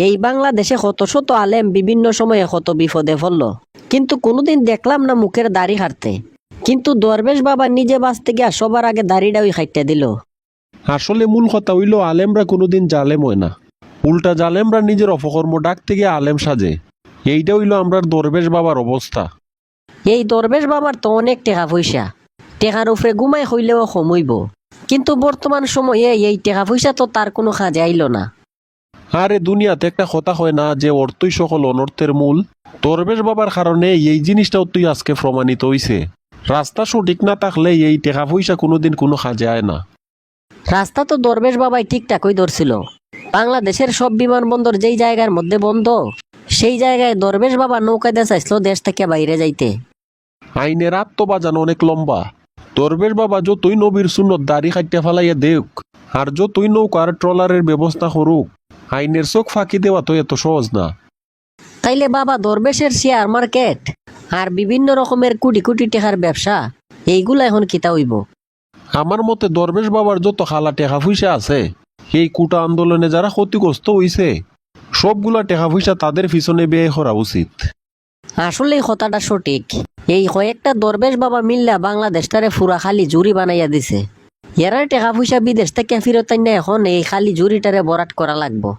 এই বাংলাদেশে কত শত আলেম বিভিন্ন সময়ে কত বিপদে পড়ল, কিন্তু কোনোদিন দেখলাম না মুখের দাড়ি হারতে। কিন্তু দরবেশ বাবা নিজে বাঁচতে গিয়া সবার আগে দাড়িটাই খাইতে দিল। আসলে মূল কথা হইল আলেমরা কোনোদিন জালেম হয় না, উল্টা জালেমরা নিজের অপকর্ম ডাকতে গিয়ে আলেম সাজে। এইটা হইল আমরার দরবেশ বাবার অবস্থা। এই দরবেশ বাবার তো অনেক টাকা পয়সা, টেকার উপরে ঘুমাই হইলেও কমইব, কিন্তু বর্তমান সময়ে এই টাকা পয়সা তো তার কোনো কাজে আইল না। আরে দুনিয়াতে একটা কথা হয় না যে অর্থই সকল অনর্থের মূল। দরবেশ বাবার কারণে এই জিনিসটাও তুই আজকে প্রমাণিত হইছে। রাস্তা সঠিক না থাকলে এই টাকা পয়সা কোনোদিন কোনো কাজে আয় না। রাস্তা তো দরবেশ বাবাই ঠিকঠাকই ধরছিল। বাংলাদেশের সব বিমানবন্দর যেই জায়গার মধ্যে বন্ধ, সেই জায়গায় দরবেশ বাবা নৌকা দিয়ে চাইছিল দেশ থেকে বাইরে যাইতে। আইনের আত্মবাজান অনেক লম্বা। দরবেশ বাবা যতই নবীর সুন্নত দাড়ি কাটিয়া ফেলাইয়া দেখ, আর যতই নৌকার ট্রলারের ব্যবস্থা করুক, আইনের চোখ ফাঁকি দেওয়া তো এত সহজ না। তাইলে বাবা দরবেশের শেয়ার মার্কেট আর বিভিন্ন রকমের কোটি কোটি টাকার ব্যবসা, এইগুলা এখন কিতা হইব? আমার মতে দরবেশ বাবার যত খালা টেকা পয়সা আছে, এই কুটা আন্দোলনে যারা ক্ষতিগ্রস্ত হইছে, সবগুলা টেকা পয়সা তাদের পিছনে ব্যয় করা উচিত। আসলে এই কথাটা সঠিক। এই কয়েকটা দরবেশ বাবা মিল্লা বাংলাদেশটারে ফুরা খালি জুরি বানাইয়া দিছে। এরার টাকা পয়সা বিদেশ থেকে ফিরত আইনা এখন এই খালি জুরিটারে বরাট করা লাগবো।